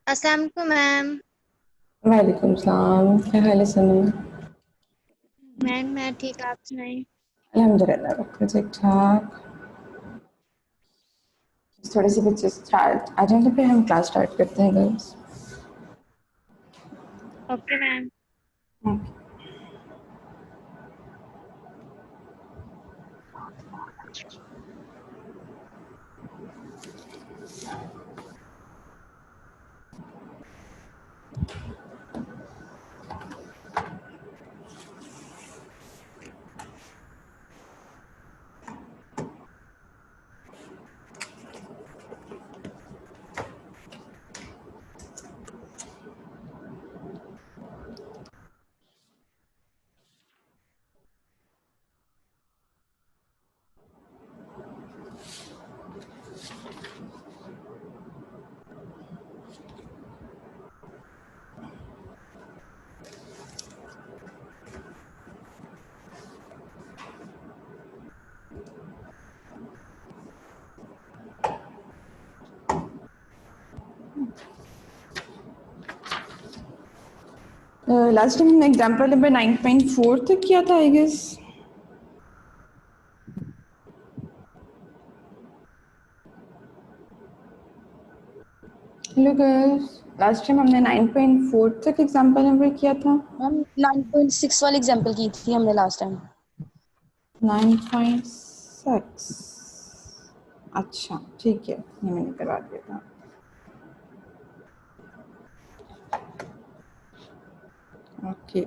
अस्सलाम वालेकुम मैम। वालेकुम सलाम। क्या हाल है सनू? मैम मैं ठीक, आप सुनाएं। अल्हम्दुलिल्लाह बिल्कुल ठीक ठाक। थोड़े से बच्चे स्टार्ट आ जाएं तो फिर हम क्लास स्टार्ट करते हैं girls. Okay ma'am. Last time हमने एग्जाम्पल नंबर 9.4 तक किया था I guess. Hello girls, last time हमने 9.4 तक एग्जाम्पल नंबर किया था। मैम 9.6 वाली एग्जांपल की थी हमने लास्ट टाइम। 9.6। अच्छा ठीक है, ये मैंने करवा दिया था। ओके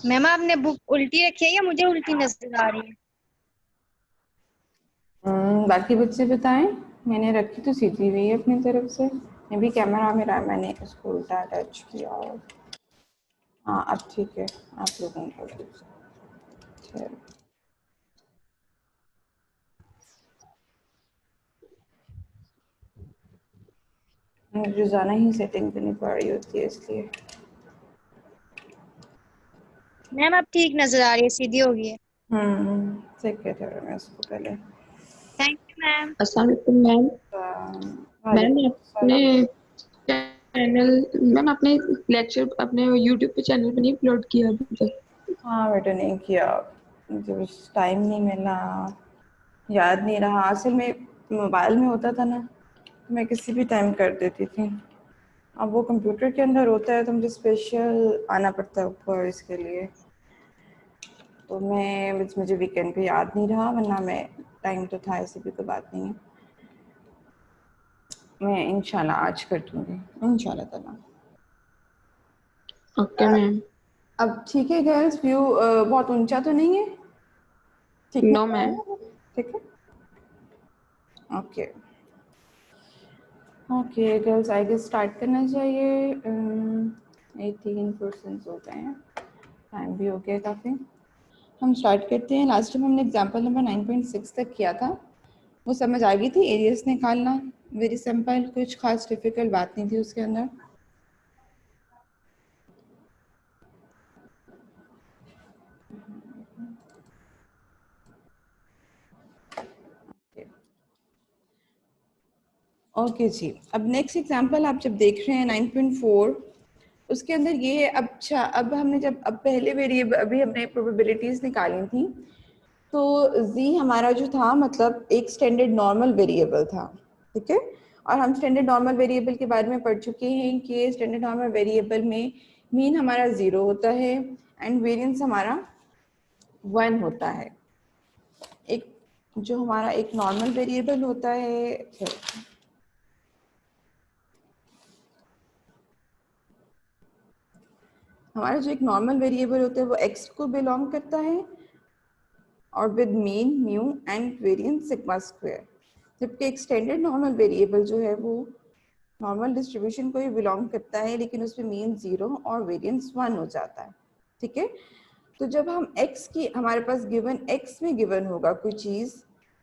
मैम आपने बुक उल्टी रखी है या मुझे उल्टी नजर आ रही है? बाकी बच्चे बताएं। मैंने रखी तो सीधी हुई है अपनी तरफ से। मे भी कैमरा मेरा मैंने उसको उल्टा अटैच किया और हाँ अब ठीक है। आप लोगों को चलो रोजाना ही सेटिंग करनी पड़ रही होती है इसलिए। मैम आप ठीक नजर आ रही है, सीधी हो गई है। चेक किया था मैं उसको पहले। Thank you ma'am. अस्सलाम वालेकुम मैम। मैम वालेकुम आपने सलाम। चैनल मैम आपने लेक्चर अपने यूट्यूब पे चैनल पे नहीं अपलोड किया अभी तक? हाँ बेटा नहीं किया, मुझे बस टाइम नहीं मिला, याद नहीं रहा। असल में मोबाइल में होता था ना, मैं किसी भी टाइम कर देती थी। अब वो कंप्यूटर के अंदर होता है तो मुझे स्पेशल आना पड़ता है ऊपर इसके लिए। तो मुझे वीकेंड पे याद नहीं रहा, वरना मैं टाइम तो था, ऐसी भी कोई बात नहीं है। मैं इंशाल्लाह आज कर दूंगी इंशाल्लाह ताला। Okay ma'am. अब ठीक है गर्ल्स, व्यू बहुत ऊंचा तो नहीं है? ठीक नो है, मैम। ठीक है, okay okay girls, I guess start करना चाहिए। 18% हो गए हैं, टाइम भी हो गया काफ़ी। हम स्टार्ट करते हैं। लास्ट टाइम हमने एग्जांपल नंबर 9.6 तक किया था, वो समझ आ गई थी, एरियस निकालना वेरी सिंपल, कुछ खास डिफिकल्ट बात नहीं थी उसके अंदर। ओके जी, अब नेक्स्ट एग्जांपल आप जब देख रहे हैं 9.4, उसके अंदर ये है। अच्छा, अब हमने जब अब पहले वेरिएबल अभी हमने प्रोबेबिलिटीज निकाली थी, तो z हमारा जो था मतलब एक स्टैंडर्ड नॉर्मल वेरिएबल था, ठीक है। और हम स्टैंडर्ड नॉर्मल वेरिएबल के बारे में पढ़ चुके हैं कि स्टैंडर्ड नॉर्मल वेरिएबल में मीन हमारा 0 होता है एंड वेरिएंस हमारा 1 होता है। एक जो हमारा एक नॉर्मल वेरिएबल होता है, हमारा जो एक नॉर्मल वेरिएबल होता है वो x को बिलोंग करता है और with mean mu and variance sigma square, जबकि एक स्टैंडर्ड नॉर्मल वेरिएबल जो है वो नॉर्मल डिस्ट्रीब्यूशन को ही बिलोंग करता है, लेकिन उसमें मीन 0 और वेरिएंस 1 हो जाता है, ठीक है। तो जब हम x की, हमारे पास गिवन x में गिवन होगा कोई चीज़,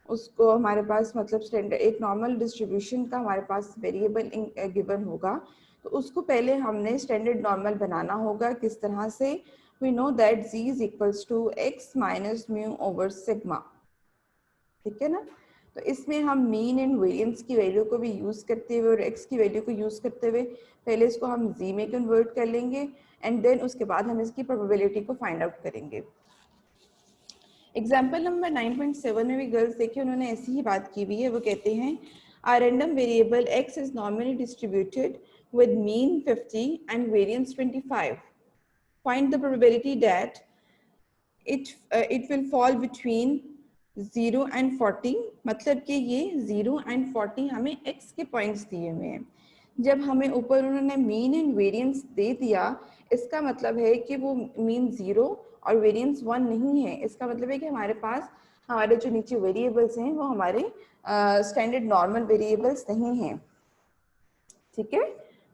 उसको हमारे पास मतलब स्टैंडर्ड एक नॉर्मल डिस्ट्रीब्यूशन का हमारे पास वेरिएबल गिवन होगा, तो उसको पहले हमने स्टैंडर्ड नॉर्मल बनाना होगा। किस तरह से? We know that z is equals to x minus mu over sigma, ठीक है ना। तो इसमें हम मीन एंड वेरिएंस की वैल्यू को भी यूज करते हुए और x की वैल्यू को यूज करते हुए पहले इसको हम z में कन्वर्ट कर लेंगे एंड देन उसके बाद हम इसकी प्रोबेबिलिटी को फाइंड आउट करेंगे। एग्जाम्पल नंबर 9.7 में भी गर्ल्स देखिए उन्होंने ऐसी ही बात की हुई है। वो कहते हैं our random variable x is normally distributed with mean 50 and variance 25. Find the probability that it will fall between 0 and 40। मतलब कि ये 0 and 40 हमें x के पॉइंट्स दिए हुए हैं। जब हमें ऊपर उन्होंने मीन एंड वेरिएंस दे दिया, इसका मतलब है कि वो मीन 0 और वेरिएंस 1 नहीं है। इसका मतलब है कि हमारे पास हमारे जो नीचे वेरिएबल्स हैं वो हमारे स्टैंडर्ड नॉर्मल वेरिएबल्स नहीं हैं, ठीक है।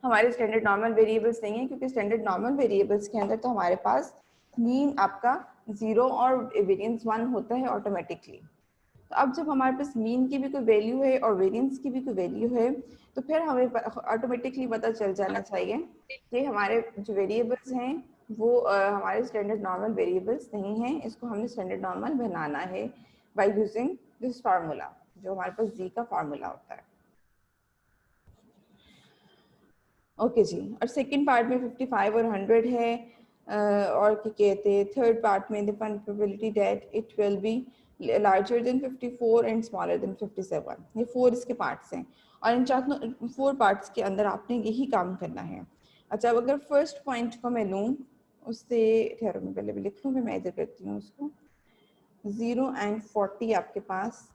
हमारे स्टैंडर्ड नॉर्मल वेरिएबल्स नहीं है, क्योंकि स्टैंडर्ड नॉर्मल वेरिएबल्स के अंदर तो हमारे पास मीन आपका 0 और वेरिएंस 1 होता है ऑटोमेटिकली। तो अब जब हमारे पास मीन की भी कोई वैल्यू है और वेरिएंस की भी कोई वैल्यू है, तो फिर हमें ऑटोमेटिकली पता चल जाना चाहिए कि हमारे जो वेरिएबल्स हैं वो हमारे स्टैंडर्ड नॉर्मल वेरिएबल्स नहीं हैं। इसको हमने स्टैंडर्ड नॉर्मल बनाना है बाय यूजिंग दिस फार्मूला, जो हमारे पास जी का फार्मूला होता है। ओके जी, और सेकंड पार्ट में 55 और 100 है। और क्या कहते हैं, थर्ड पार्ट में the probability that it will be larger than 54 and smaller than 57। ये 4 इसके पार्ट्स हैं और इन 4 पार्ट्स के अंदर आपने यही काम करना है। अच्छा, अब अगर फर्स्ट पॉइंट को मैं लूँ, उससे ठहरो मैं पहले भी लिख लूँ, फिर मैं इधर करती हूँ उसको। 0 एंड 40 आपके पास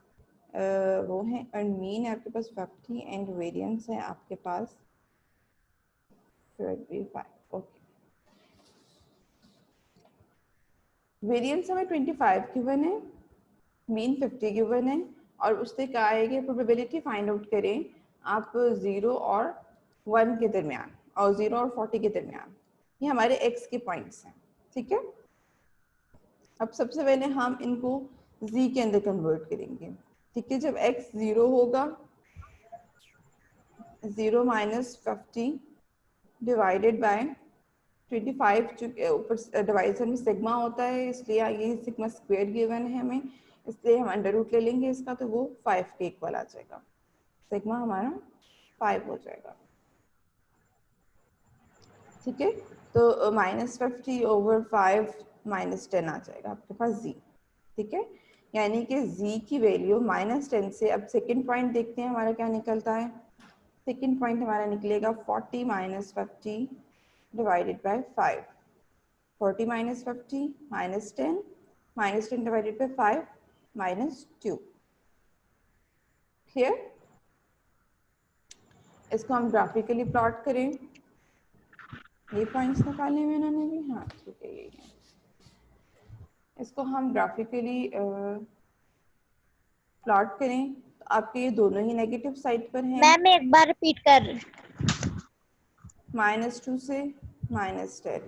वो है, एंड मीन है आपके पास 50 एंड वेरिएंस है आपके पास 25। ओके, वेरिएंस हमें 25 गिवन है, मीन 50 गिवन है, और उससे कहा है कि प्रोबेबिलिटी फाइंड आउट करें आप 0 और 1 के दरमियान और 0 और 40 के दरमियान। ये हमारे x के पॉइंट्स हैं, ठीक है। अब सबसे पहले हम इनको z के अंदर कन्वर्ट करेंगे, ठीक है। जब x 0 होगा, 0 माइनस 50 डिवाइडेड बाय 25, जो ऊपर डिवाइजर में सिग्मा होता है, इसलिए ये सिग्मा स्क्वायर गिवन है हमें, इसलिए हम अंडर रूट ले लेंगे इसका, तो वो 5 के इक्वल आ जाएगा। सिग्मा हमारा 5 हो जाएगा, ठीक है। तो -50 ओवर 5 -10 आ जाएगा आपके पास z, ठीक है। यानी कि z की वैल्यू -10 से, अब सेकेंड पॉइंट देखते हैं हमारा क्या निकलता है। सेकेंड पॉइंट हमारा निकलेगा 40 - 50 divided by 5। 40 minus 50 minus 10 divided by 5 minus 2। Clear? इसको हम ग्राफिकली प्लॉट करें ये पॉइंट्स निकाले हुए इन्होंने भी, हाँ ठीक है यही है। इसको हम ग्राफिकली प्लॉट करें तो आपके ये दोनों ही नेगेटिव साइड पर हैं। मैम एक बार रिपीट कर। -2 से -10।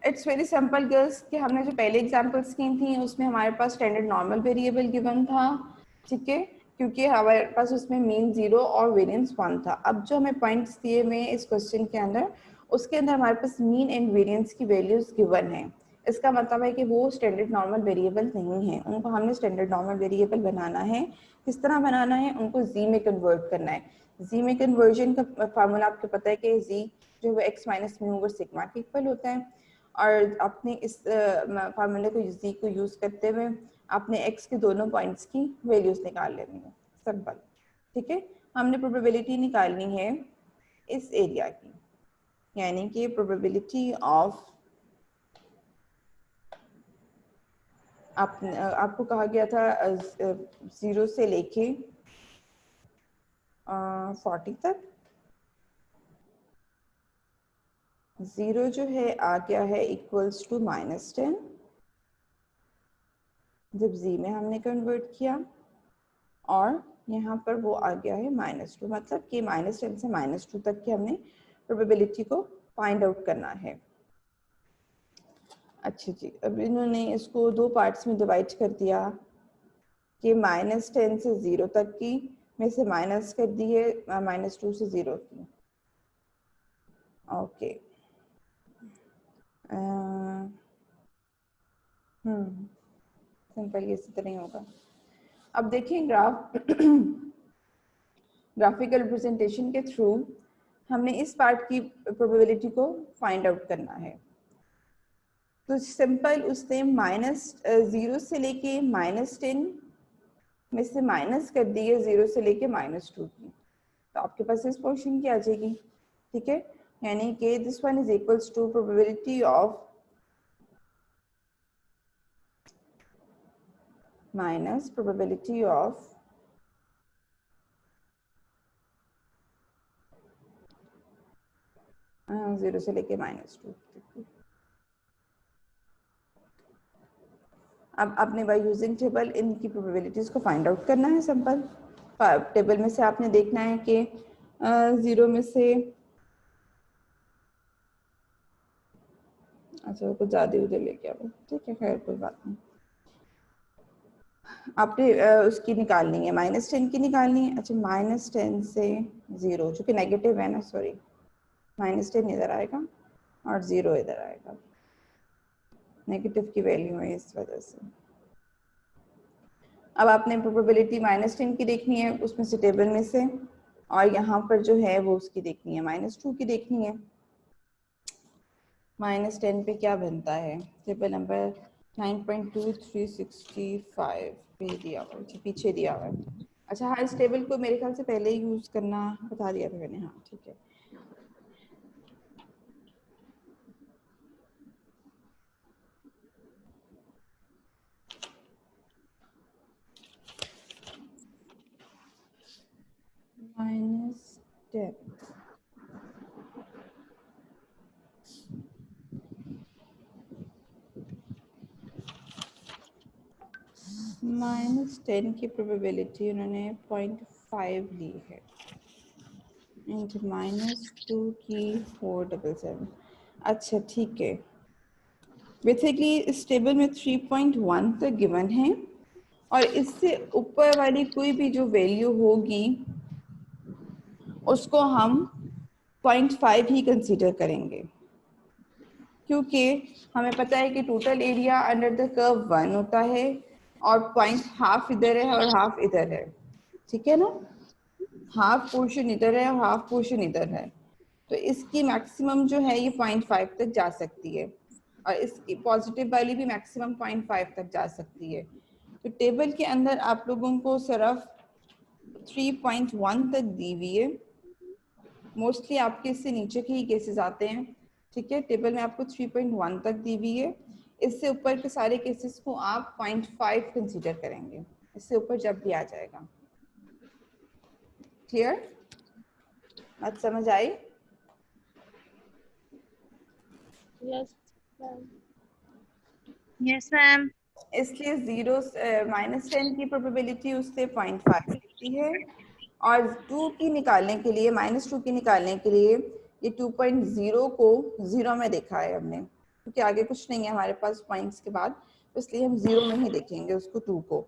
इट्स वेरी सिंपल गर्ल्स कि हमने जो पहले एग्जांपल्स की थी उसमें हमारे पास स्टैंडर्ड नॉर्मल वेरिएबल गिवन था, ठीक है, क्योंकि हमारे पास उसमें मीन 0 और वेरिएंस 1 था। अब जो हमें पॉइंट्स दिए हुए इस क्वेश्चन के अंदर, उसके अंदर हमारे पास मीन एंड वेरिएंस की वैल्यूज गिवन है। इसका मतलब है कि वो स्टैंडर्ड नॉर्मल वेरिएबल नहीं है, उनको हमने स्टैंडर्ड नॉर्मल वेरिएबल बनाना है। किस तरह बनाना है, उनको जी में कन्वर्ट करना है। जी में कन्वर्जन का फार्मूला आपको पता है कि जी जो है x minus mu over sigma के इक्वल होता है, और आपने इस फार्मूले को जी को यूज करते हुए आपने एक्स के दोनों पॉइंट्स की वैल्यूज निकाल लेनी है, सिंपल, ठीक है। हमने प्रोबेबिलिटी निकालनी है इस एरिया की, यानी कि प्रोबेबिलिटी ऑफ, आपको कहा गया था 0 से लेके 40 तक। 0 जो है आ गया है इक्वल्स टू -10 जब जी में हमने कन्वर्ट किया, और यहाँ पर वो आ गया है -2, मतलब कि -10 से -2 तक की हमने प्रोबेबिलिटी को फाइंड आउट करना है। अच्छा जी, अब इन्होंने इसको दो पार्ट्स में डिवाइड कर दिया कि -10 से 0 तक की में से माइनस कर दी है -2 से 0 की। ओके, सिंपल, ये इसी तरह ही होगा। अब देखिए ग्राफिकल रिप्रेजेंटेशन के थ्रू हमने इस पार्ट की प्रोबेबिलिटी को फाइंड आउट करना है। तो सिंपल उसने -0 से लेके -10 में से माइनस कर दी है 0 से लेके -2 की, तो आपके पास इस पोर्शन की आ जाएगी, ठीक है। यानी कि this one is equals to probability of minus probability of zero से लेके -2। अब आपने बाय यूजिंग टेबल इनकी प्रोबेबिलिटीज को फाइंड आउट करना है, सिंपल। टेबल में से आपने देखना है कि 0 में से, अच्छा वो कुछ ज़्यादा उधर लेके आओ, ठीक है, खैर कोई बात नहीं। आपने उसकी निकालनी है, -10 की निकालनी है। अच्छा, -10 से 0 जो कि नेगेटिव है ना, सॉरी, -10 इधर आएगा और 0 इधर आएगा, नेगेटिव की वैल्यू है इस वजह से। अब आपने प्रोबेबिलिटी -10 की देखनी है उसमें से टेबल में से, और यहाँ पर जो है वो उसकी देखनी है -2 की देखनी है। -10 पे क्या बनता है, टेबल नंबर 9.2365 पे दिया हुआ है, पीछे दिया हुआ है। अच्छा हाँ, इस टेबल को मेरे ख्याल से पहले ही यूज करना बता दिया था मैंने, हाँ ठीक है। -10 -10 की प्रोबेबिलिटी उन्होंने 0.5 ली है, इंटू -2 की 477। अच्छा ठीक है, बेसिकली इस टेबल में 3.1 तक गिवन है, और इससे ऊपर वाली कोई भी जो वैल्यू होगी उसको हम 0.5 ही कंसीडर करेंगे, क्योंकि हमें पता है कि total area under the curve 1 होता है, और पॉइंट हाफ इधर है और हाफ इधर है, ठीक है ना, हाफ पोर्शन इधर है और हाफ पोर्शन इधर है। तो इसकी मैक्सिमम जो है ये 0.5 तक जा सकती है, और इसकी पॉजिटिव वाली भी मैक्सिमम 0.5 तक जा सकती है। तो टेबल के अंदर आप लोगों को सिर्फ 3.1 तक दी हुई है, मोस्टली आपके इससे नीचे के ही केसेस आते हैं, ठीक है। टेबल में आपको 3.1 तक दी हुई है, इससे ऊपर के सारे केसेस को आप 0.5 कंसीडर करेंगे, इससे ऊपर जब भी आ जाएगा। क्लियर, बात समझ आई? Yes ma'am. Yes ma'am. इसलिए जीरो -10 की प्रोबेबिलिटी उससे 0.5 दिखती है, और 2 की निकालने के लिए, -2 की निकालने के लिए ये 2.0 को 0 में देखा है हमने, क्योंकि आगे कुछ नहीं है हमारे पास पॉइंट्स के बाद, इसलिए हम 0 में ही देखेंगे उसको 2 को।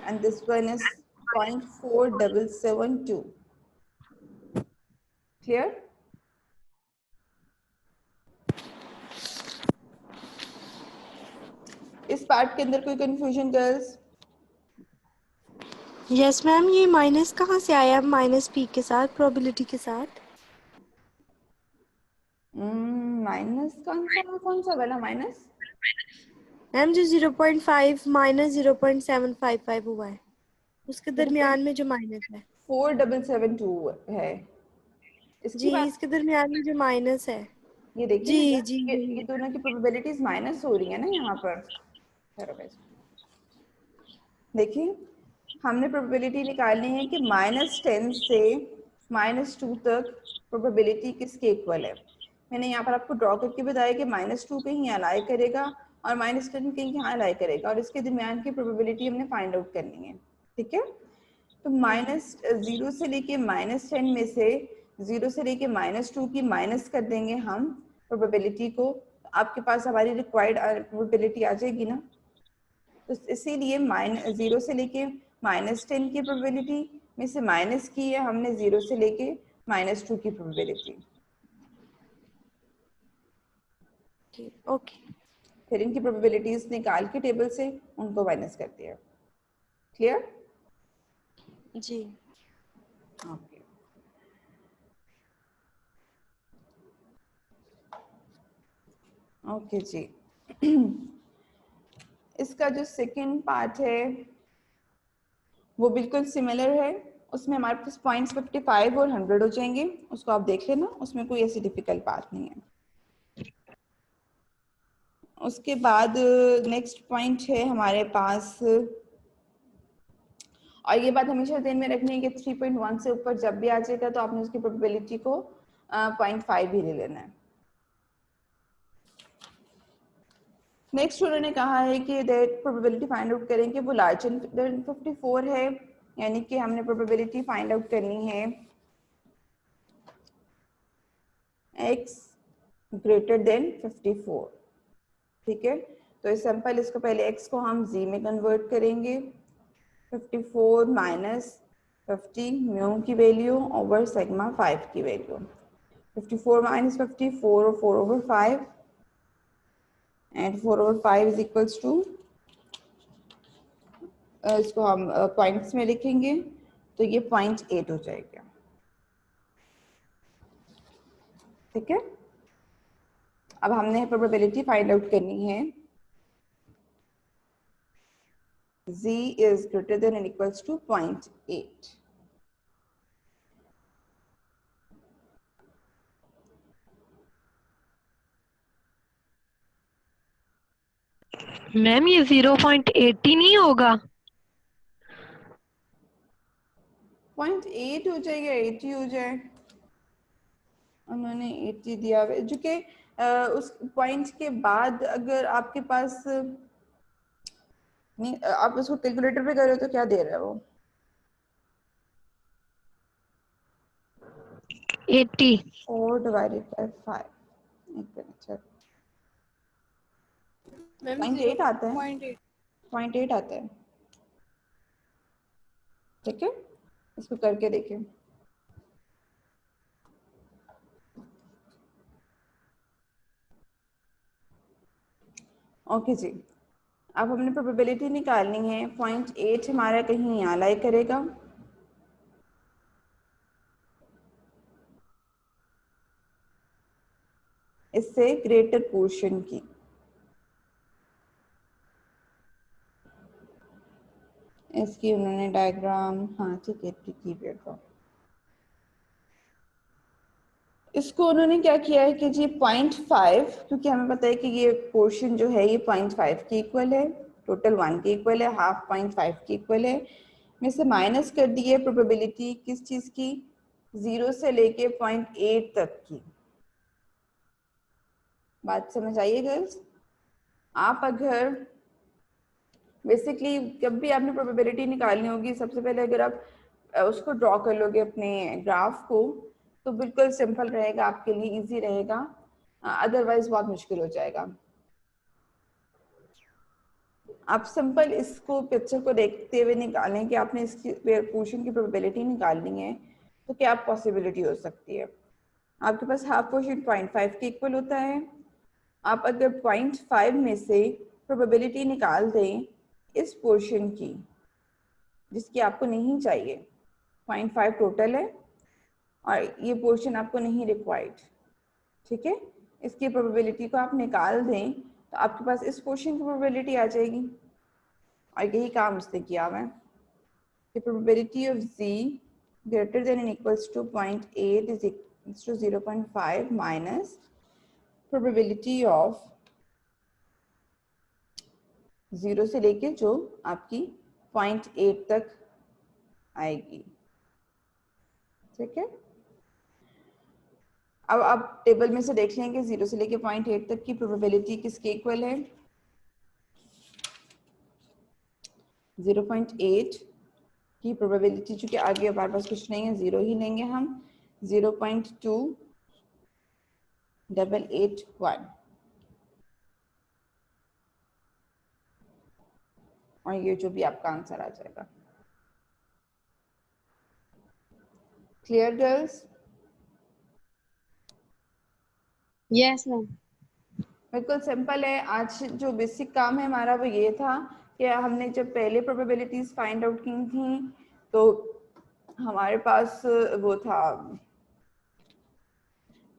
And this one is 0.4772। Clear? इस पार्ट के अंदर कोई कंफ्यूजन गर्ल्स? यस मैम, ये माइनस कहाँ से आया? माइनस पी के साथ, प्रोबेबिलिटी के साथ। माइनस कौन सा वाला माइनस? मैम जो 0.5 माइनस 0.755 हुआ है, उसके दरमियान में जो माइनस है। 4772 है इसकी जी, बात। इसके दरमियान में जो माइनस है। ये देखिए जी ना, जी ये दोनों की प्रोबेबिलिटीज माइनस हो रही है ना यहाँ पर। देखिए, हमने प्रोबेबिलिटी निकालनी है कि -10 से -2 तक प्रोबेबिलिटी किसके इक्वल है। मैंने यहाँ पर आपको ड्रॉ करके बताया कि -2 कहीं अलाई करेगा और -10 कहीं यहाँ अलाई करेगा, और इसके दरमियान की प्रोबेबिलिटी हमने फाइंड आउट करनी है। ठीक है, तो -0 से लेके -10 में से 0 से लेके -2 की माइनस कर देंगे हम प्रोबेबिलिटी को, तो आपके पास हमारी रिक्वायर्ड प्रोबेबिलिटी आ जाएगी ना। तो इसीलिए 0 से लेके -10 की प्रोबेबिलिटी में से माइनस की है हमने 0 से लेके -2 की प्रोबेबिलिटी। ओके। फिर इनकी प्रोबेबिलिटीज निकाल के टेबल से उनको माइनस कर दिया। क्लियर? जी। ओके, ओके जी। इसका जो सेकंड पार्ट है वो बिल्कुल सिमिलर है, उसमें हमारे पास पॉइंट्स 55 और 100 हो जाएंगे, उसको आप देख लेना, उसमें कोई ऐसी डिफिकल्ट बात नहीं है। उसके बाद नेक्स्ट पॉइंट है हमारे पास, और ये बात हमेशा ध्यान में रखनी है कि 3.1 से ऊपर जब भी आ जाएगा तो आपने उसकी प्रोबेबिलिटी को 0.5 ही ले लेना है। नेक्स्ट उन्होंने कहा है कि दैट प्रोबेबिलिटी फाइंड आउट करें कि वो लार्जर देन 54 है, यानी कि हमने प्रोबेबिलिटी फाइंड आउट करनी है x ग्रेटर देन 54। ठीक है, तो इस सिंपल इसको पहले x को हम z में कन्वर्ट करेंगे, 54 माइनस 50 म्यू की वैल्यू ओवर सिग्मा 5 की वैल्यू, 54 माइनस 50 4 और 4 over 5 and 4 over 5 is equals to, इसको हम पॉइंट्स में लिखेंगे तो ये 0.8 हो जाएगा। ठीक है, अब हमने प्रोबेबिलिटी फाइंड आउट करनी है z is greater than or equals to 0.8। Ma'am ये 0.80 नहीं होगा? 0.8 हो जाएगा, 80 हो जाए, उन्होंने 80 दिया हुआ है, जो कि उस पॉइंट के बाद अगर आपके पास नहीं, आप उसको कैलकुलेटर पे करो तो क्या दे रहा है वो? 80। 4 डिवाइडेड बाय 5, एक मिनट, मैम 0.8 आता है, 0.8। 0.8 आता है। ठीक है, इसको करके देखें। ओके जी, अब हमने प्रोबेबिलिटी निकालनी है, 0.8 हमारा कहीं यहाँ लाई करेगा, इससे ग्रेटर पोर्शन की। इसकी उन्होंने डायग्राम, हाँ ठीक है, कीपैड का, इसको उन्होंने क्या किया है कि जी 0.5, क्योंकि हमें पता है कि ये पोर्शन जो है ये 0.5 के इक्वल है, टोटल 1 के इक्वल है, हाफ 0.5 के इक्वल है, में से माइनस कर दी है प्रोबेबिलिटी किस चीज की, 0 से लेके 0.8 तक की। बात समझ आइए गर्ल्स? आप अगर बेसिकली जब भी आपने प्रोबेबिलिटी निकालनी होगी, सबसे पहले अगर आप उसको ड्रॉ कर लोगे अपने ग्राफ को, तो बिल्कुल सिंपल रहेगा आपके लिए, इजी रहेगा। अदरवाइज बहुत मुश्किल हो जाएगा। आप सिंपल इसको पिक्चर को देखते हुए निकालें कि आपने इसकी पोर्शन की प्रोबेबिलिटी निकालनी है, तो क्या पॉसिबिलिटी हो सकती है। आपके पास हाफ पोर्शन 0.5 के इक्वल होता है। आप अगर 0.5 में से प्रोबेबिलिटी निकाल दें इस पोर्शन की जिसकी आपको नहीं चाहिए, 0.5 टोटल है और ये पोर्शन आपको नहीं रिक्वायर्ड, ठीक है, इसकी प्रोबेबिलिटी को आप निकाल दें तो आपके पास इस पोर्शन की प्रोबेबिलिटी आ जाएगी। और यही काम उसने किया हुआ है कि probability of z greater than and equals to 0.8 is equals to 0.5 minus probability of 0 से लेके जो आपकी 0.8 तक आएगी, ठीक है। अब आप टेबल में से देख लेंगे 0 से लेके 0.8 तक की प्रोबेबिलिटी किसके इक्वल है, 0.8 की प्रोबेबिलिटी, चूंकि आगे हमारे पास कुछ नहीं है, 0 ही लेंगे हम, 0.2881 और ये जो भी आपका आंसर आ जाएगा। Clear girls? Yes ma'am. बिल्कुल सिंपल है। आज जो बेसिक काम है हमारा वो ये था कि हमने जब पहले प्रोबेबिलिटीज फाइंड आउट की थी तो हमारे पास वो था,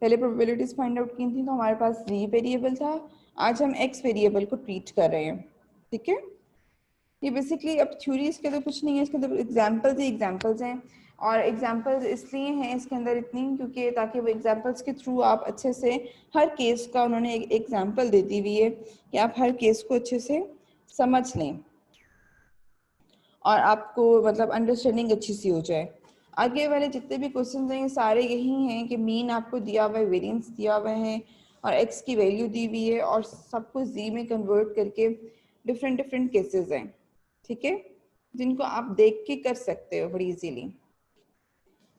पहले प्रोबेबिलिटीज फाइंड आउट की थी तो हमारे पास z वेरिएबल था। आज हम x वेरिएबल को ट्रीट कर रहे हैं, ठीक है। ये बेसिकली अब थ्योरी इसके अंदर कुछ नहीं है, इसके अंदर एग्जांपल्स हैं और एग्जांपल्स इसलिए हैं इसके अंदर इतनी क्योंकि ताकि वो एग्जांपल्स के थ्रू आप अच्छे से हर केस का, उन्होंने एक एग्जांपल दे दी हुई है कि आप हर केस को अच्छे से समझ लें और आपको मतलब अंडरस्टैंडिंग अच्छी सी हो जाए। आगे वाले जितने भी क्वेश्चन हैं सारे यही हैं कि मीन आपको दिया हुआ है, वेरिएंस दिया हुआ है और एक्स की वैल्यू दी हुई है और सब कुछ जी में कन्वर्ट करके डिफरेंट केसेस हैं, ठीक है, जिनको आप देख के कर सकते हो बड़ी इजीली।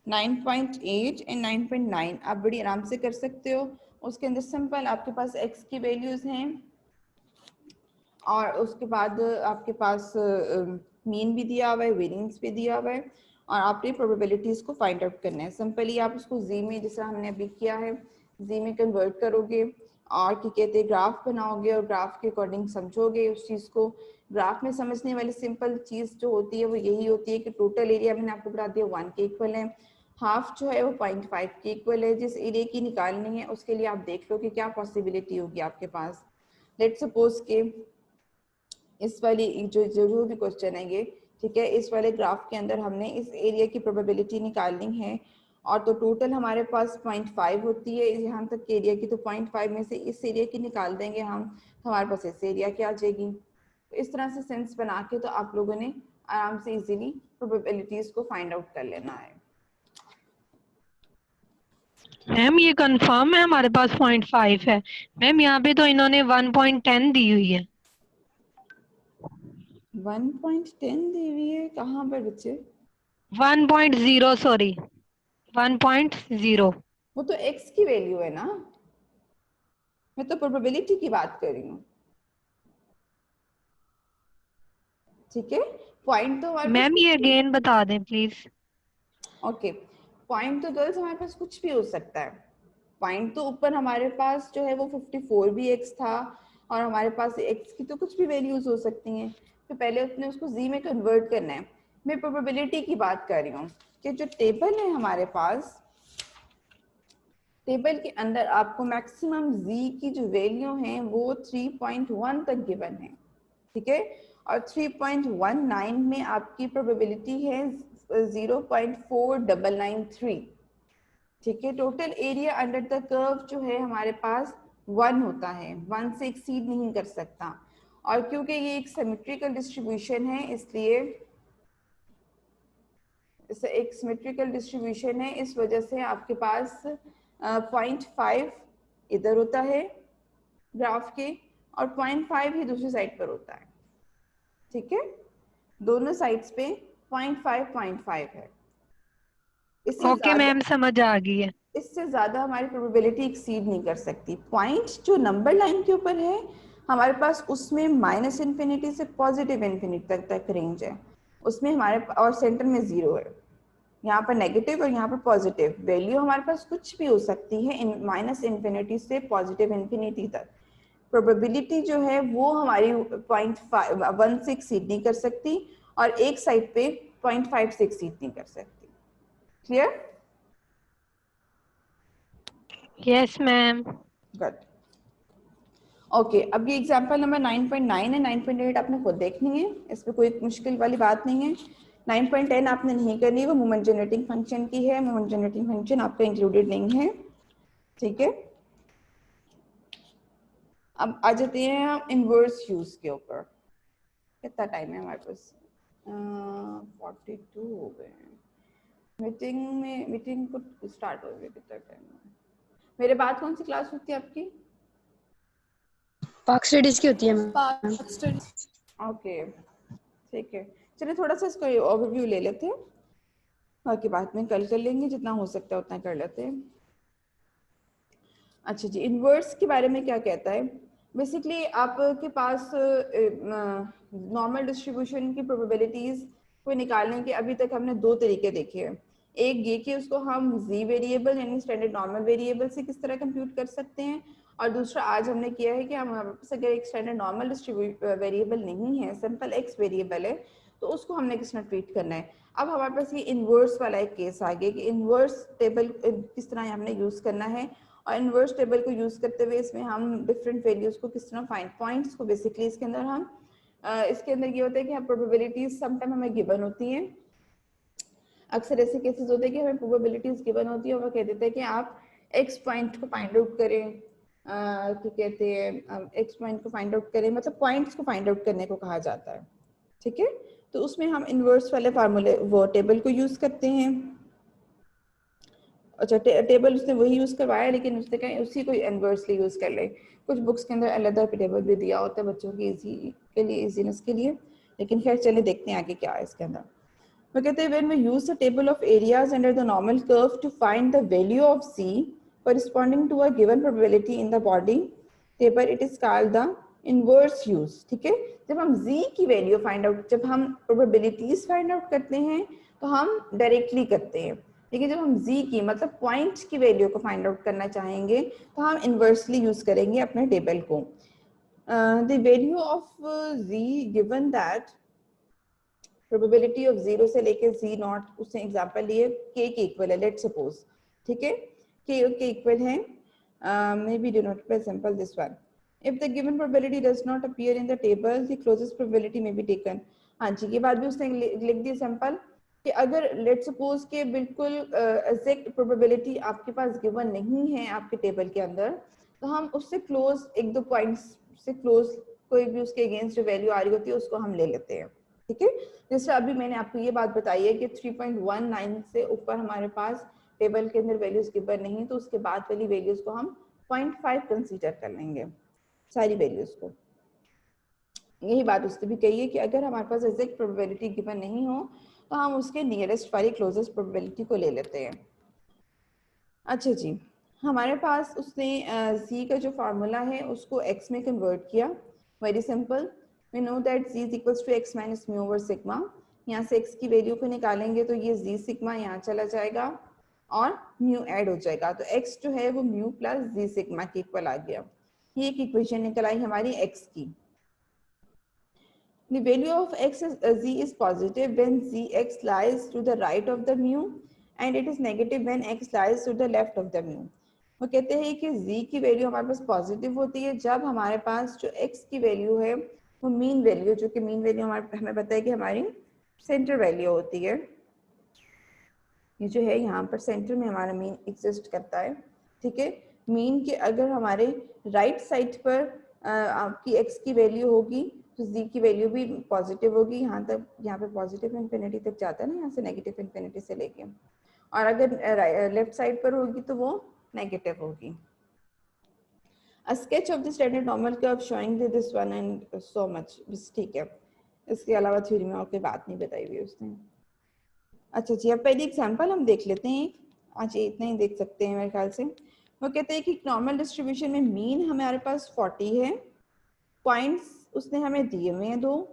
9.8 एंड 9.9 आप बड़ी आराम से कर सकते हो। उसके अंदर सिंपल आपके पास x की वैल्यूज हैं और उसके बाद आपके पास मीन भी दिया हुआ है, वेरिएंस भी दिया हुआ है और आपने प्रोबेबिलिटीज को फाइंड आउट करना है। सिंपली आप उसको जी में, जैसा हमने अभी किया है, जी में कन्वर्ट करोगे और क्या कहते हैं ग्राफ बनाओगे और ग्राफ के अकॉर्डिंग समझोगे उस चीज़ को। ग्राफ में समझने वाली सिंपल चीज़ जो होती है वो यही होती है कि टोटल एरिया मैंने आपको बता दिया 1 के इक्वल है, हाफ जो है वो 0.5 के इक्वल है। जिस एरिया की निकालनी है उसके लिए आप देख लो कि क्या पॉसिबिलिटी होगी आपके पास। लेट्स सपोज के इस वाली जो भी क्वेश्चन है ये, ठीक है, इस वाले ग्राफ के अंदर हमने इस एरिया की प्रोबेबिलिटी निकालनी है और तो टोटल हमारे पास 0.5 होती है यहाँ तक के एरिया की, तो 0.5 में से इस एरिया की निकाल देंगे हम तो हमारे पास इस एरिया की आ जाएगी। तो इस तरह से सेंस बना के तो आप लोगों ने आराम से इजीली प्रोबेबिलिटीज को फाइंड आउट कर लेना है। मैम ये कंफर्म है हमारे पास 0.5 है। मैम यहाँ पे तो इन्होंने 1.10 दी हुई है। 1.10 दी हुई है कहाँ पर बच्चे? 1.0 सॉरी 1.0। वो तो x की वैल्यू है ना, मैं तो प्रोबेबिलिटी की बात कर रही हूँ, ठीक है। पॉइंट तो हमारे मैम ये अगेन बता दें प्लीज। ओके, पॉइंट तो गर्ल्स हमारे पास कुछ भी हो सकता है। पॉइंट तो ऊपर हमारे पास जो है वो 54 भी x था और हमारे पास x की तो कुछ भी वैल्यूज हो सकती हैं। तो पहले अपने उसको z में कन्वर्ट करना है। मैं प्रोबेबिलिटी की बात कर रही हूँ कि जो टेबल है हमारे पास, टेबल के अंदर आपको मैक्सिमम z की जो वैल्यू है वो 3.1 तक गिवन है, ठीक है, और 3.19 में आपकी प्रोबेबिलिटी है 0.4993, ठीक है। Total area under the curve जो है हमारे पास 1 होता है, 1 से एक्सीड नहीं कर सकता और क्योंकि ये एक सिमेट्रिकल डिस्ट्रीब्यूशन है इसलिए एक सिमेट्रिकल डिस्ट्रीब्यूशन है, इस वजह से आपके पास 0.5 इधर होता है ग्राफ के, और 0.5 ही दूसरी साइड पर होता है, ठीक है। दोनों साइड्स पे 0.5 है। इससे ओके ज्यादा मैम, समझ आ गई है। इससे ज्यादा हमारी प्रोबेबिलिटी एक्सीड नहीं कर सकती। पॉइंट जो नंबर लाइन के ऊपर है हमारे पास, उसमें -इन्फिनिटी से पॉजिटिव इन्फिनिटी तक रेंज है, उसमें हमारे और सेंटर में 0 है। यहाँ पर नेगेटिव और यहाँ पर पॉजिटिव वैल्यू हमारे पास कुछ भी हो सकती है, -इन्फिनिटी से पॉजिटिव इन्फिनिटी तक। प्रोबेबिलिटी जो है वो हमारी 0.1 से एक्सीड नहीं कर सकती, और एक साइड पे 0.5 से एक्सीड नहीं कर सकती। Clear? Yes ma'am. Good. Okay, अब ये एग्जांपल नंबर 9.9 है, 9.8 आपने खुद देखनी है, इसमें कोई मुश्किल वाली बात नहीं है। 9.10 आपने नहीं करनी, वो मोमेंट जनरेटिंग फंक्शन की है, मोमेंट जनरेटिंग फंक्शन आपका इंक्लूडेड नहीं है, ठीक है। अब आ जाते हैं हम इनवर्स यूज के ऊपर। कितना टाइम है हमारे पास? 42 हो गए हैं। मीटिंग को स्टार्ट हो गया, कितना टाइम है? मेरे बाद कौन सी क्लास होती है आपकी? पाक स्टडीज की होती है मैम। पाक स्टडीज, ओके ठीक है। चलिए थोड़ा सा इसको ओवरव्यू ले लेते हैं, बाकी बात में कल कर लेंगे, जितना हो सकता है उतना कर लेते हैं। अच्छा जी, इनवर्स के बारे में क्या कहता है? बेसिकली आपके पास नॉर्मल डिस्ट्रीब्यूशन की प्रोबेबिलिटीज को निकालने के अभी तक हमने दो तरीके देखे हैं। एक ये कि उसको हम जी वेरिएबल यानी स्टैंडर्ड नॉर्मल वेरिएबल से किस तरह कंप्यूट कर सकते हैं, और दूसरा आज हमने किया है कि हमारे पास अगर एक स्टैंडर्ड नॉर्मल वेरिएबल नहीं है, सिंपल एक्स वेरिएबल है, तो उसको हमने किस तरह ट्रीट करना है। अब हमारे पास ये इनवर्स वाला एक केस आ गया कि इनवर्स टेबल किस तरह हमने यूज करना है, और इनवर्स टेबल को यूज करते हुए इसमें हम डिफरेंट वैल्यूज को किस तरह फाइंड, पॉइंट्स को बेसिकली इसके अंदर हम इसके अंदर ये होता है कि हम प्रोबेबिलिटीज समटाइम हमें गिवन होती हैं। अक्सर ऐसे केसेस होते हैं कि हमें प्रोबेबिलिटीज गिवन होती है और वो कह देते हैं कि आप एक्स पॉइंट को फाइंड आउट करें, क्या कहते हैं, एक्स पॉइंट को फाइंड आउट करें, मतलब पॉइंट्स को फाइंड आउट करने को कहा जाता है, ठीक है। तो उसमें हम इनवर्स वाले फार्मूले वो टेबल को यूज करते हैं। अच्छा, टेबल उसने वही यूज करवाया, लेकिन उसने कहा उसी को इनवर्सली यूज कर ले। कुछ बुक्स के अंदर अलग टेबल भी दिया होता है बच्चों की इजी के लिए, इजीनेस के लिए, लेकिन खैर चले देखते हैं आगे क्या है इसके अंदर। वो कहते हैं when we use the table of areas under the normal curve to find the value of z corresponding to a given probability in the body table, it is called the inverse use, ठीक है। जब हम z की value find out, जब हम probabilities find out करते हैं तो हम डायरेक्टली करते हैं, लेकिन जब हम z की मतलब पॉइंट्स की वैल्यू को फाइंड आउट करना चाहेंगे तो हम इनवर्सली यूज करेंगे अपने टेबल को। The value of z given that probability of 0 से लेके z नॉट, उसने एग्जांपल लिए k के इक्वल है, लेट्स सपोज, ठीक है, k के इक्वल है, may be denoted by simple this one, if the given probability does not appear in the table the closest probability may be taken. हाँ जी, ये बात भी उसने लिख दी सिंपल कि अगर लेट्स सपोज के बिल्कुल एग्जैक्ट प्रोबेबिलिटी आपके पास गिवन नहीं है आपके टेबल के अंदर, तो हम उससे क्लोज एक दो पॉइंट्स से क्लोज कोई भी उसके अगेंस्ट जो वैल्यू आ रही होती है उसको हम ले लेते हैं, ठीक है। जैसे अभी मैंने आपको ये बात बताई है कि 3.19 से ऊपर हमारे पास टेबल के अंदर वैल्यूज गिवन नहीं, तो उसके बाद वाली वैल्यूज को हम 0.5 कंसीडर कर लेंगे, सारी वैल्यूज को। यही बात उसने भी कही है कि अगर हमारे पास एग्जैक्ट प्रोबेबिलिटी गिवन नहीं हो तो हम उसके नियरेस्ट वाली क्लोजेस्ट प्रोबेबिलिटी को ले लेते हैं। अच्छा जी, हमारे पास उसने z का जो फार्मूला है उसको x में कन्वर्ट किया, very simple. We know that z is equals to x minus mu over sigma। यहाँ से x की वैल्यू को निकालेंगे तो ये z सिग्मा यहाँ चला जाएगा और mu ऐड हो जाएगा, तो x जो है वो mu प्लस z सिग्मा के इक्वल आ गया। ये एक इक्वेशन निकल आई हमारी x की। The value of x is z is positive when zx lies to the right of the mu and it is negative when x lies to the left of the mu। वो कहते हैं कि z की value हमारे पास positive होती है जब हमारे पास जो x की वैल्यू है वो मीन वैल्यू, जो कि मीन वैल्यू हमें पता है कि हमारी सेंटर वैल्यू होती है, ये जो है यहाँ पर सेंटर में हमारा मीन एग्जिस्ट करता है, ठीक है। मीन के अगर हमारे राइट साइड पर आपकी x की वैल्यू होगी तो z की वैल्यू भी पॉजिटिव होगी, यहाँ तक, यहाँ पे पॉजिटिव इन्फिनिटी तक जाता है ना, यहाँ से नेगेटिव इन्फिनिटी से लेके, और अगर लेफ्ट साइड पर होगी तो वो नेगेटिव होगी। A sketch of the standard normal curve showing this one and so much, बस ठीक है, इसके अलावा थ्योरी में और कोई बात नहीं बताई हुई उसने। अच्छा जी, अब पहले एग्जांपल हम देख लेते हैं, आज ये इतना ही देख सकते हैं मेरे ख्याल से। वो कहते हैं कि नॉर्मल डिस्ट्रीब्यूशन में मीन हमारे पास 40 है, पॉइंट्स उसने हमें दिए हुए हैं 2,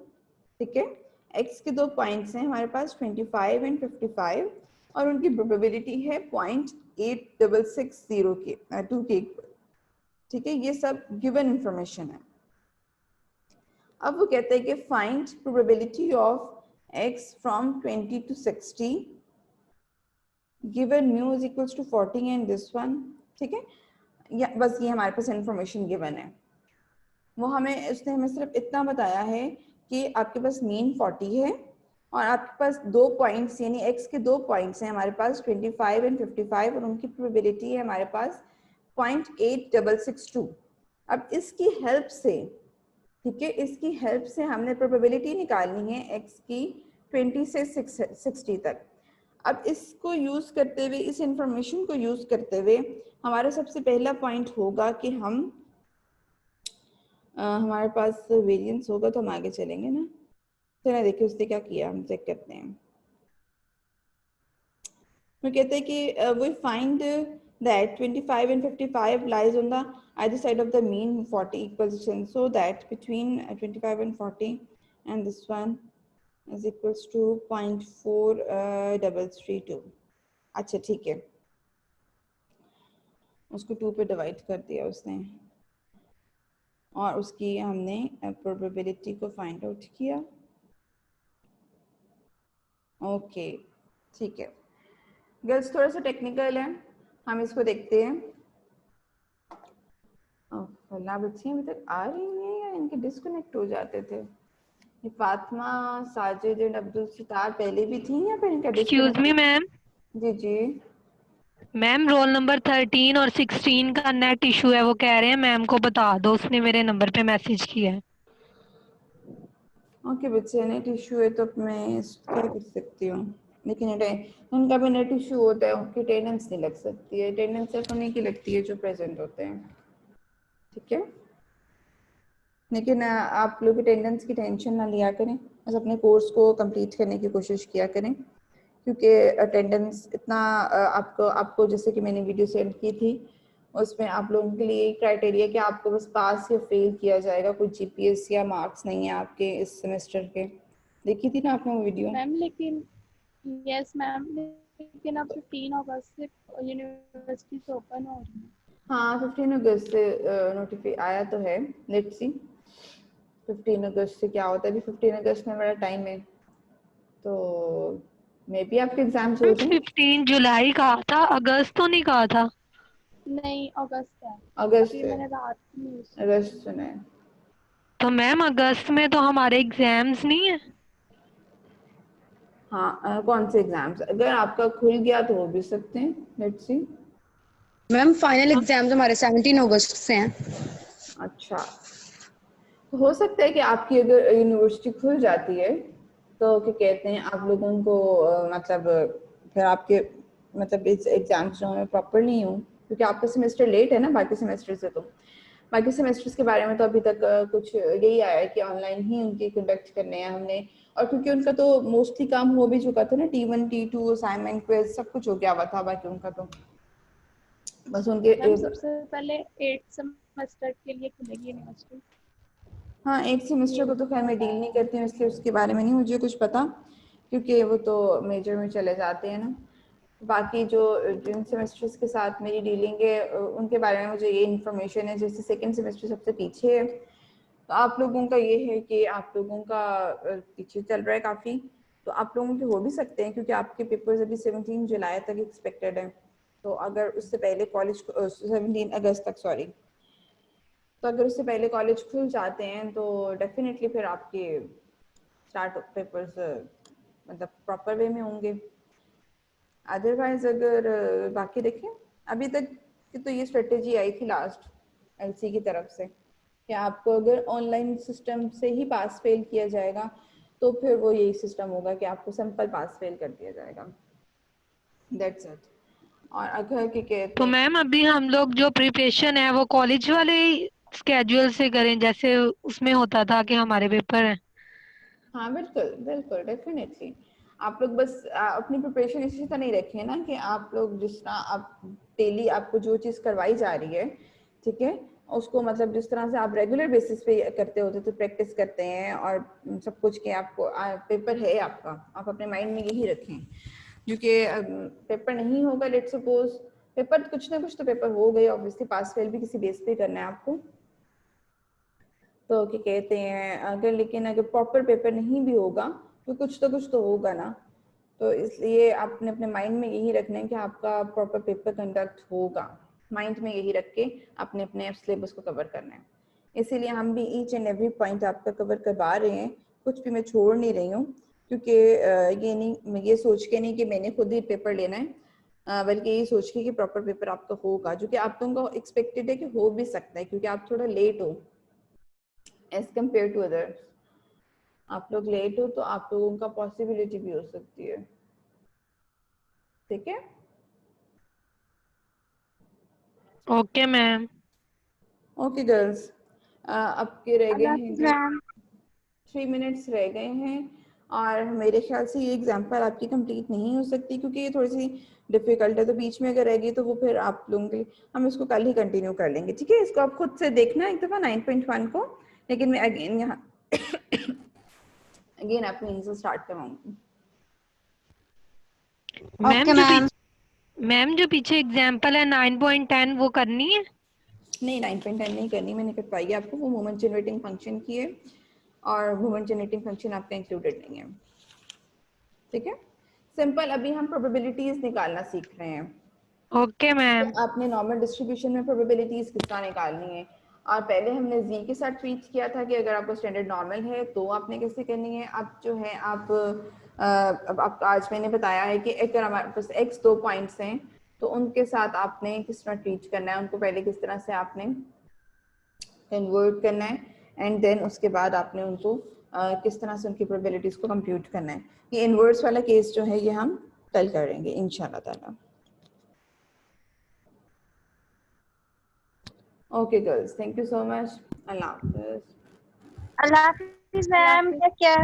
ठीक है, एक्स के 2 पॉइंट्स हैं हमारे पास 25 एंड 55 और उनकी प्रोबेबिलिटी है 0.8660 के 2 के, ठीक है, ये सब गिवन इंफॉर्मेशन है। अब वो कहते हैं कि find probability of x from 20 to 60 given mu is equals to 40 and this one, ठीक है, या बस ये हमारे पास इंफॉर्मेशन गिवन है। वो हमें उसने हमें सिर्फ इतना बताया है कि आपके पास मीन 40 है और आपके पास 2 पॉइंट्स यानी x के 2 पॉइंट्स हैं हमारे पास 25 एंड 55 और उनकी प्रोबेबिलिटी है हमारे पास 0.8662। अब इसकी हेल्प से, ठीक है, इसकी हेल्प से हमने प्रोबेबिलिटी निकालनी है x की 20 से 60 तक। अब इसको यूज करते हुए, इस इंफॉर्मेशन को यूज करते हुए हमारा सबसे पहला पॉइंट होगा कि हम हमारे पास वेरिएंस होगा तो हम आगे चलेंगे ना। चलिए देखिए उसने क्या किया, हम चेक करते हैं। वो कहते हैं कि we find that 25 and 55 lies on the either side of the mean 40 position, so that between 25 and 40 and this one is equals to 0.4332। अच्छा ठीक है, उसको 2 पे डिवाइड कर दिया उसने और उसकी हमने प्रोबेबिलिटी को फाइंड आउट किया। ओके ठीक है गर्ल्स, थोड़ा सा टेक्निकल है, हम इसको देखते हैं। फला बच्चियाँ अभी तक आ रही हैं या इनके डिस्कनेक्ट हो जाते थे? ये फातिमा, साजिद एंड अब्दुल सितार पहले भी थी या फिर इनका एक्सक्यूज मी मैम, जी जी मैम रोल नंबर 13 और 16 का नेट इशू है, वो कह रहे हैं मैम को बता दो, उसने मेरे नंबर पे मैसेज किया है। ओके बच्चे, नेट इशू है तो मैं क्या कर सकती हूँ, लेकिन उनका भी नेट इशू होता है, उनकी अटेंडेंस नहीं लग सकती है, अटेंडेंस सिर्फ उन्हीं की लगती है जो प्रेजेंट होते हैं, ठीक है। लेकिन आप लोग अटेंडेंस की टेंशन ना लिया करें, बस अपने कोर्स को कंप्लीट करने की कोशिश किया करें, क्योंकि अटेंडेंस इतना आपको जैसे कि मैंने वीडियो सेंड की थी उसमें आप लोगों के लिए क्राइटेरिया कि आपको बस पास या फेल किया जाएगा, कोई जीपीएस या मार्क्स नहीं है आपके इस सेमेस्टर के। देखी थी ना आपने वो वीडियो? मैम लेकिन यस मैम, लेकिन अब 15 अगस्त से यूनिवर्सिटीज ओपन हो रही हैं। हाँ 15 अगस्त से नोटिफाई आया तो है, लेट्स सी 15 अगस्त से क्या होता है। अभी 15 अगस्त में बड़ा टाइम है, तो मे बी आपके एग्जाम्स हो जाए। 15 जुलाई कहा था, अगस्त तो नहीं कहा था। नहीं अगस्त है, अगस्त अभी मैंने रात में अगस्त सुना है। तो मैम अगस्त में तो हमारे एग्जाम्स नहीं है। हाँ कौन से एग्जाम्स? अगर आपका खुल गया तो हो भी सकते हैं, let's see. Ma'am final exams हमारे 17 अगस्त से हैं। अच्छा, तो हो सकता है कि आपकी अगर यूनिवर्सिटी खुल जाती है तो क्या कहते हैं आप लोगों को मतलब फिर आपके मतलब इस एग्जाम्स जो है प्रॉपर नहीं हो, क्योंकि आपका सेमेस्टर लेट है ना बाकी सेमेस्टर से। तो बाकी सेमेस्टर्स के बारे में तो अभी तक कुछ यही आया है कि ऑनलाइन ही उनके कंडक्ट करने हैं हमने, और क्योंकि उनका तो मोस्टली काम हो भी चुका था ना, T1 T2 असाइनमेंट क्विज सब कुछ हो गया हुआ था बाकी उनका, तो बस उनके मैम सबसे पहले 8th सेमेस्टर के लिए खुलेगी यूनिवर्सिटी। हाँ 8 सेमेस्टर को तो खैर मैं डील नहीं करती हूँ, इसलिए उसके बारे में नहीं मुझे कुछ पता, क्योंकि वो तो मेजर में चले जाते हैं ना। बाकी जो जिन सेमेस्टर्स के साथ मेरी डीलिंग है उनके बारे में मुझे ये इन्फॉर्मेशन है। जैसे सेकंड सेमेस्टर सबसे पीछे है, तो आप लोगों का ये है कि आप लोगों का पीछे चल रहा है काफ़ी, तो आप लोगों के हो भी सकते हैं, क्योंकि आपके पेपर्स अभी 17 जुलाई तक एक्सपेक्टेड है। तो अगर उससे पहले कॉलेज 17 अगस्त तक सॉरी, तो अगर उससे पहले कॉलेज खुल जाते हैं तो डेफिनेटली फिर आपके स्टार्ट पेपर्स मतलब प्रॉपर वे में होंगे। अदरवाइज अगर बाकी देखें अभी तक की तो ये स्ट्रेटेजी आई थी लास्ट एलसी की तरफ से कि आपको अगर ऑनलाइन सिस्टम से ही पास फेल किया जाएगा तो फिर वो यही सिस्टम होगा कि आपको सिंपल पास फेल कर दिया जाएगा, दैट्स इट। और अगर के कहते तो मैम अभी हम लोग जो प्रिपरेशन है वो कॉलेज वाले स्केड्यूल से करें, जैसे उसमें होता था कि हमारे पेपर हैं। हाँ बिल्कुल बिल्कुल डेफिनेटली। आप लोग बस अपनी प्रिपरेशन इसी तरह नहीं रखें ना कि आप लोग जिस तरह आप डेली आपको जो चीज़ करवाई जा रही है, ठीक है, उसको मतलब जिस तरह से आप रेगुलर बेसिस पे करते होते तो प्रैक्टिस करते हैं और सब कुछ के आपको पेपर है आपका, आप अपने माइंड में यही रखें। क्योंकि पेपर नहीं होगा, लेट सपोज पेपर कुछ ना कुछ तो पेपर हो गए, ऑब्वियसली पास फेल भी किसी बेस पे करना है आपको, तो क्या कहते हैं अगर लेकिन अगर प्रॉपर पेपर नहीं भी होगा तो कुछ तो होगा ना, तो इसलिए आपने अपने माइंड में यही रखना है कि आपका प्रॉपर पेपर कंडक्ट होगा, माइंड में यही रख के अपने अपने सिलेबस को कवर करना है। इसीलिए हम भी ईच एंड एवरी पॉइंट आपका कवर करवा रहे हैं, कुछ भी मैं छोड़ नहीं रही हूँ, क्योंकि ये नहीं, ये सोच के नहीं कि मैंने खुद ही पेपर लेना है, बल्कि ये सोच के कि प्रॉपर पेपर आपका होगा, जो कि आप लोगों को एक्सपेक्टेड है कि हो भी सकता है, क्योंकि आप थोड़ा लेट हो एज कम्पेयर टू अदर्स। आप लोग लेट हो तो आप लोगों का पॉसिबिलिटी भी हो सकती है, ठीक है। Okay ma'am. ओके गर्ल्स, आपके रह गए अल्लाह हैं हाफिज जो मैम। 3 मिनट्स रह गए हैं, और मेरे ख्याल से ये एग्जाम्पल आपकी कंप्लीट नहीं हो सकती क्योंकि ये थोड़ी सी डिफिकल्ट है, तो बीच में अगर रह गई तो वो फिर आप लोगों के लिए हम इसको कल ही कंटिन्यू कर लेंगे, ठीक है। इसको आप खुद से देखना एक दफ़ा 9.1 को, लेकिन मैं अगेन यहाँ अगेन आपको यहीं से स्टार्ट करवाऊंगी। मैम जो पीछे एग्जाम्पल है 9.10 वो करनी है? नहीं 9.10 नहीं करनी, मैंने करवाई है आपको, वो मोमेंट जनरेटिंग फंक्शन की है और मोमेंट जनरेटिंग फंक्शन आपका इंक्लूडेड नहीं है, ठीक है। सिंपल अभी हम प्रोबेबिलिटीज निकालना सीख रहे हैं। Okay ma'am. तो आपने नॉर्मल डिस्ट्रीब्यूशन में प्रोबेबिलिटीज किस तरह निकालनी है, और पहले हमने जी के साथ ट्रीट किया था कि अगर आपको स्टैंडर्ड नॉर्मल है तो आपने कैसे करनी है। अब जो है आप अब आप आज मैंने बताया है कि अगर हमारे पास एक्स 2 पॉइंट्स हैं तो उनके साथ आपने किस तरह ट्रीट करना है, उनको पहले किस तरह से आपने कन्वर्ट करना है, एंड देन उसके बाद आपने उनको किस तरह से उनकी प्रोबेबिलिटीज को कंप्यूट करना है। ये इनवर्स वाला केस जो है ये हम कल करेंगे इंशाल्लाह ताला। Okay girls, thank you so much. अल्लाह हाफिज। अल्लाह हाफिज मैम, टेक केयर।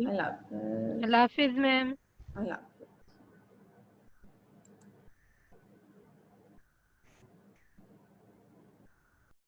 अल्लाह हाफिज। अल्लाह हाफिज मैम। अल्लाह